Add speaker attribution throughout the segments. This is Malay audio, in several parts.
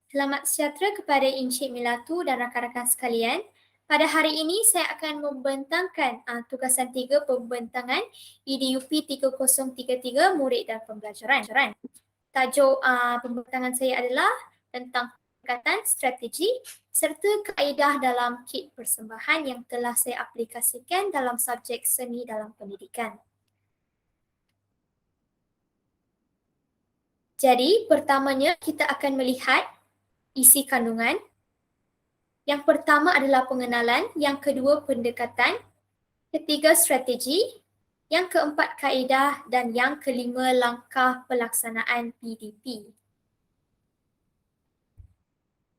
Speaker 1: Selamat sejahtera kepada Encik Milatu dan rakan-rakan sekalian. Pada hari ini saya akan membentangkan tugasan 3 pembentangan EDUP 3033 Murid dan Pembelajaran. Tajuk pembentangan saya adalah tentang pendekatan strategi serta kaedah dalam kit persembahan yang telah saya aplikasikan dalam subjek seni dalam pendidikan. Jadi, pertamanya kita akan melihat isi kandungan. Yang pertama adalah pengenalan, yang kedua pendekatan, ketiga strategi, yang keempat kaedah dan yang kelima langkah pelaksanaan PDP.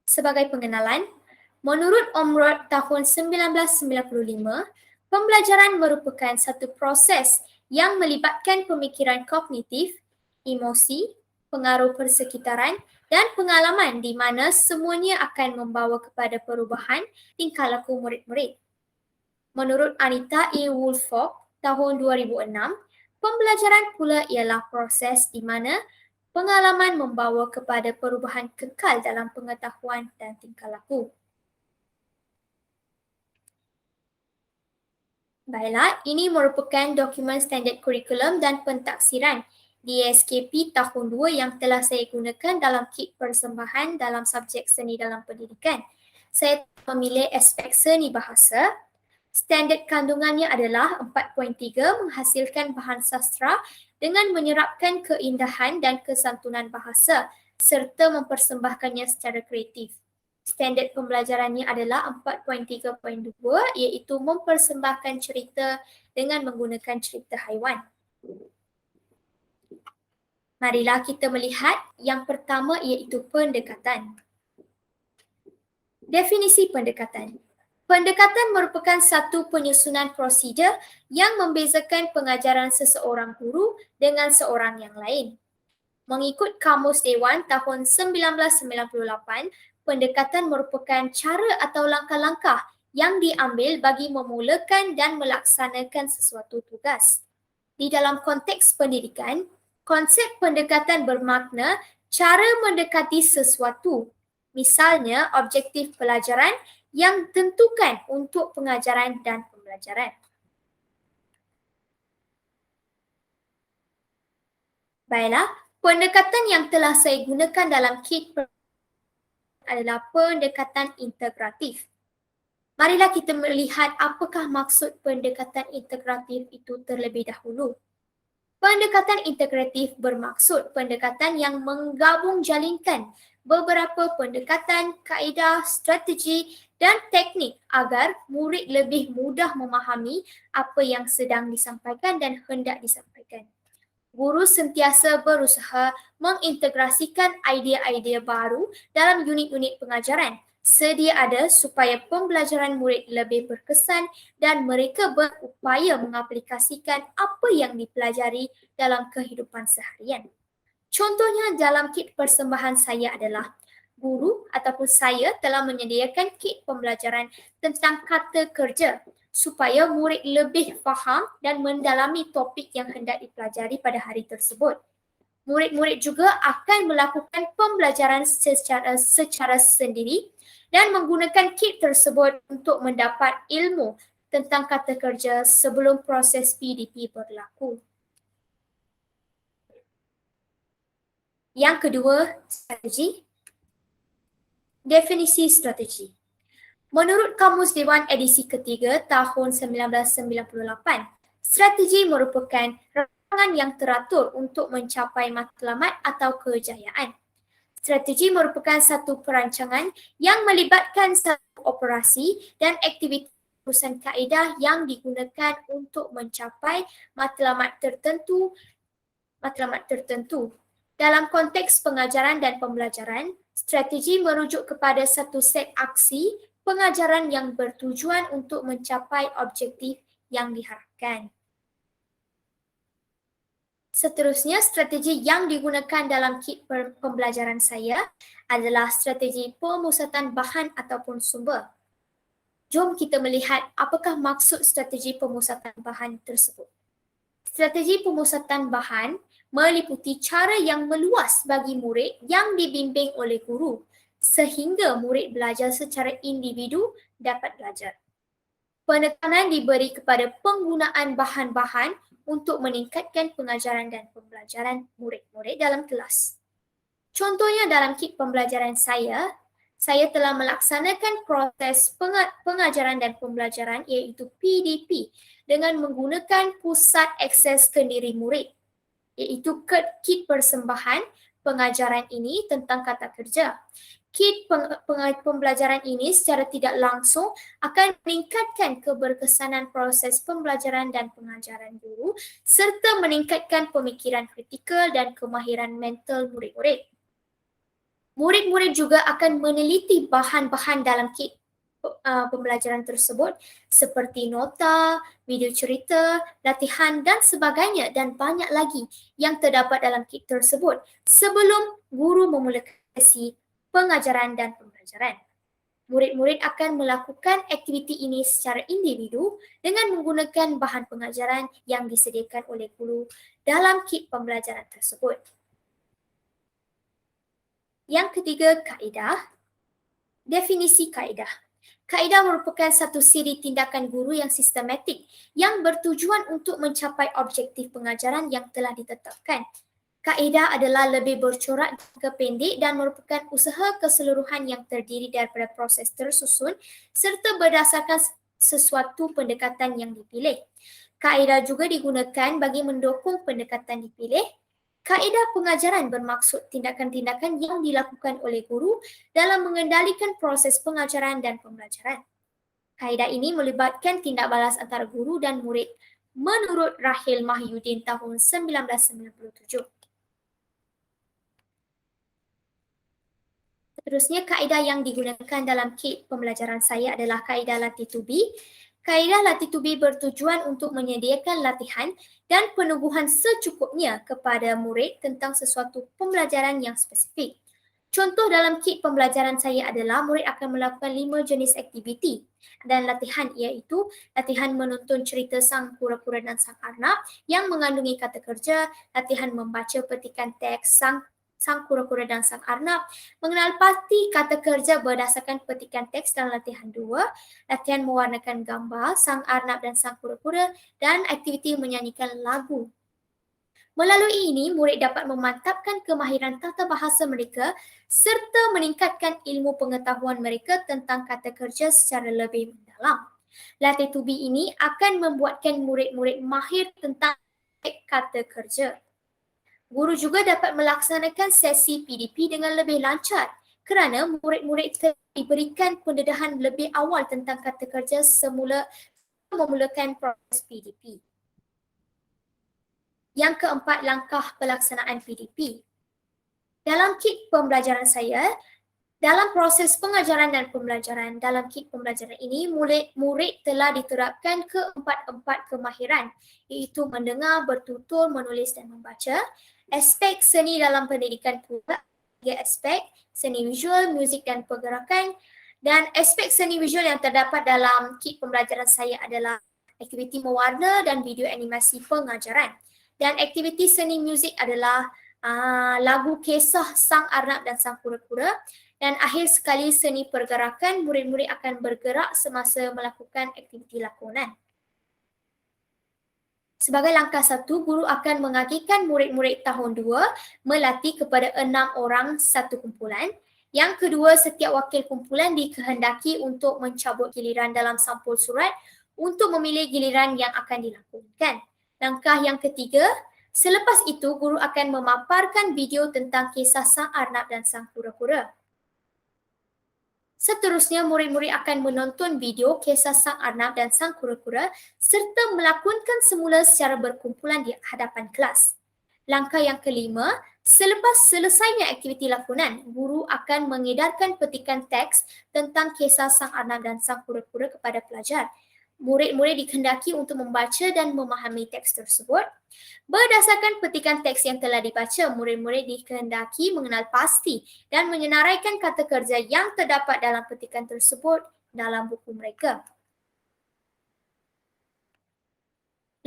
Speaker 1: Sebagai pengenalan, menurut UMROT tahun 1995, pembelajaran merupakan satu proses yang melibatkan pemikiran kognitif, emosi, pengaruh persekitaran dan pengalaman di mana semuanya akan membawa kepada perubahan tingkah laku murid-murid. Menurut Anita A. Woolfolk tahun 2006, pembelajaran pula ialah proses di mana pengalaman membawa kepada perubahan kekal dalam pengetahuan dan tingkah laku. Baiklah, ini merupakan dokumen standard kurikulum dan pentaksiran DSKP tahun 2 yang telah saya gunakan dalam kit persembahan dalam subjek seni dalam pendidikan. Saya memilih aspek seni bahasa. Standard kandungannya adalah 4.3 menghasilkan bahan sastra dengan menyerapkan keindahan dan kesantunan bahasa serta mempersembahkannya secara kreatif. Standard pembelajarannya adalah 4.3.2 iaitu mempersembahkan cerita dengan menggunakan cerita haiwan. Marilah kita melihat yang pertama iaitu pendekatan. Definisi pendekatan. Pendekatan merupakan satu penyusunan prosedur yang membezakan pengajaran seseorang guru dengan seorang yang lain. Mengikut Kamus Dewan tahun 1998, pendekatan merupakan cara atau langkah-langkah yang diambil bagi memulakan dan melaksanakan sesuatu tugas. Di dalam konteks pendidikan, konsep pendekatan bermakna cara mendekati sesuatu, misalnya objektif pelajaran yang tentukan untuk pengajaran dan pembelajaran. Baiklah, pendekatan yang telah saya gunakan dalam kit adalah pendekatan integratif. Marilah kita melihat apakah maksud pendekatan integratif itu terlebih dahulu. Pendekatan integratif bermaksud pendekatan yang menggabung jalinkan beberapa pendekatan, kaedah, strategi dan teknik agar murid lebih mudah memahami apa yang sedang disampaikan dan hendak disampaikan. Guru sentiasa berusaha mengintegrasikan idea-idea baru dalam unit-unit pengajaran sedia ada supaya pembelajaran murid lebih berkesan dan mereka berupaya mengaplikasikan apa yang dipelajari dalam kehidupan seharian. Contohnya dalam kit persembahan saya adalah guru ataupun saya telah menyediakan kit pembelajaran tentang kata kerja supaya murid lebih faham dan mendalami topik yang hendak dipelajari pada hari tersebut. Murid-murid juga akan melakukan pembelajaran secara sendiri dan menggunakan kit tersebut untuk mendapat ilmu tentang kata kerja sebelum proses PDP berlaku. Yang kedua, strategi. Definisi strategi. Menurut Kamus Dewan edisi ketiga tahun 1998, strategi merupakan rancangan yang teratur untuk mencapai matlamat atau kejayaan. Strategi merupakan satu perancangan yang melibatkan satu operasi dan aktiviti urusan kaedah yang digunakan untuk mencapai matlamat tertentu. Dalam konteks pengajaran dan pembelajaran, strategi merujuk kepada satu set aksi pengajaran yang bertujuan untuk mencapai objektif yang diharapkan. Seterusnya, strategi yang digunakan dalam kit pembelajaran saya adalah strategi pemusatan bahan ataupun sumber. Jom kita melihat apakah maksud strategi pemusatan bahan tersebut. Strategi pemusatan bahan meliputi cara yang meluas bagi murid yang dibimbing oleh guru sehingga murid belajar secara individu dapat belajar. Penekanan diberi kepada penggunaan bahan-bahan untuk meningkatkan pengajaran dan pembelajaran murid-murid dalam kelas. Contohnya dalam kit pembelajaran saya telah melaksanakan proses pengajaran dan pembelajaran iaitu PDP dengan menggunakan pusat akses kendiri murid iaitu kit persembahan pengajaran ini tentang kata kerja. Kit pembelajaran ini secara tidak langsung akan meningkatkan keberkesanan proses pembelajaran dan pengajaran guru serta meningkatkan pemikiran kritikal dan kemahiran mental murid-murid. Murid-murid juga akan meneliti bahan-bahan dalam kit pembelajaran tersebut seperti nota, video cerita, latihan dan sebagainya dan banyak lagi yang terdapat dalam kit tersebut sebelum guru memulakan sesi pengajaran dan pembelajaran. Murid-murid akan melakukan aktiviti ini secara individu dengan menggunakan bahan pengajaran yang disediakan oleh guru dalam kit pembelajaran tersebut. Yang ketiga, kaedah. Definisi kaedah. Kaedah merupakan satu siri tindakan guru yang sistematik yang bertujuan untuk mencapai objektif pengajaran yang telah ditetapkan. Kaedah adalah lebih bercorak jangka pendek dan merupakan usaha keseluruhan yang terdiri daripada proses tersusun serta berdasarkan sesuatu pendekatan yang dipilih. Kaedah juga digunakan bagi mendukung pendekatan dipilih. Kaedah pengajaran bermaksud tindakan-tindakan yang dilakukan oleh guru dalam mengendalikan proses pengajaran dan pembelajaran. Kaedah ini melibatkan tindak balas antara guru dan murid menurut Rahil Mahyudin tahun 1997. Seterusnya, kaedah yang digunakan dalam kit pembelajaran saya adalah kaedah latih tubi. Kaedah latih tubi bertujuan untuk menyediakan latihan dan peneguhan secukupnya kepada murid tentang sesuatu pembelajaran yang spesifik. Contoh dalam kit pembelajaran saya adalah murid akan melakukan 5 jenis aktiviti dan latihan iaitu latihan menonton cerita Sang Kura-Kura dan Sang Arnab yang mengandungi kata kerja, latihan membaca petikan teks Sang Kura-Kura dan Sang Arnab, mengenal pasti kata kerja berdasarkan petikan teks dalam latihan 2, latihan mewarnakan gambar Sang Arnab dan Sang Kura-Kura, dan aktiviti menyanyikan lagu. Melalui ini, murid dapat memantapkan kemahiran tata bahasa mereka serta meningkatkan ilmu pengetahuan mereka tentang kata kerja secara lebih mendalam. Latih tubi ini akan membuatkan murid-murid mahir tentang kata kerja. Guru juga dapat melaksanakan sesi PDP dengan lebih lancar kerana murid-murid diberikan pendedahan lebih awal tentang kata kerja semula memulakan proses PDP. Yang keempat, langkah pelaksanaan PDP. Dalam kit pembelajaran saya, dalam proses pengajaran dan pembelajaran dalam kit pembelajaran ini, murid telah diterapkan keempat-empat kemahiran iaitu mendengar, bertutur, menulis dan membaca. Aspek seni dalam pendidikan pula, 3 aspek, seni visual, muzik dan pergerakan. Dan aspek seni visual yang terdapat dalam kit pembelajaran saya adalah aktiviti mewarna dan video animasi pengajaran. Dan aktiviti seni muzik adalah lagu kisah Sang Arnab dan Sang Kura-Kura. Dan akhir sekali seni pergerakan, murid-murid akan bergerak semasa melakukan aktiviti lakonan. Sebagai langkah 1, guru akan mengagikan murid-murid tahun 2 melatih kepada 6 orang satu kumpulan. Yang kedua, setiap wakil kumpulan dikehendaki untuk mencabut giliran dalam sampul surat untuk memilih giliran yang akan dilakukan. Langkah yang ketiga, selepas itu guru akan memaparkan video tentang kisah Sang Arnab dan Sang Kura-Kura. Seterusnya, murid-murid akan menonton video kisah Sang Arnab dan Sang Kura-Kura serta melakonkan semula secara berkumpulan di hadapan kelas. Langkah yang kelima, selepas selesainya aktiviti lakonan, guru akan mengedarkan petikan teks tentang kisah Sang Arnab dan Sang Kura-Kura kepada pelajar. Murid-murid dikehendaki untuk membaca dan memahami teks tersebut. Berdasarkan petikan teks yang telah dibaca, murid-murid dikehendaki mengenal pasti dan menyenaraikan kata kerja yang terdapat dalam petikan tersebut dalam buku mereka.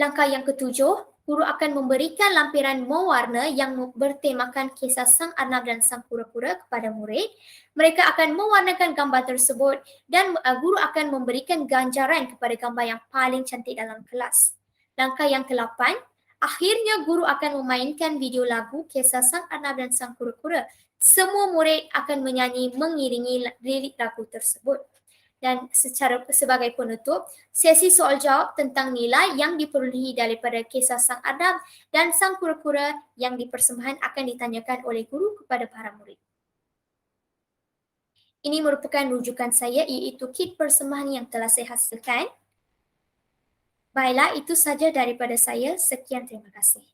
Speaker 1: Langkah yang ketujuh, guru akan memberikan lampiran mewarna yang bertemakan kisah Sang Arnab dan Sang Kura-Kura kepada murid. Mereka akan mewarnakan gambar tersebut dan guru akan memberikan ganjaran kepada gambar yang paling cantik dalam kelas. Langkah yang ke-8, akhirnya guru akan memainkan video lagu kisah Sang Arnab dan Sang Kura-Kura. Semua murid akan menyanyi mengiringi lirik lagu tersebut. Dan sebagai penutup, sesi soal jawab tentang nilai yang diperolehi daripada kisah Sang Arnab dan Sang Kura-Kura yang dipersembahkan akan ditanyakan oleh guru kepada para murid. Ini merupakan rujukan saya iaitu kit persembahan yang telah saya hasilkan. Baiklah, itu saja daripada saya. Sekian, terima kasih.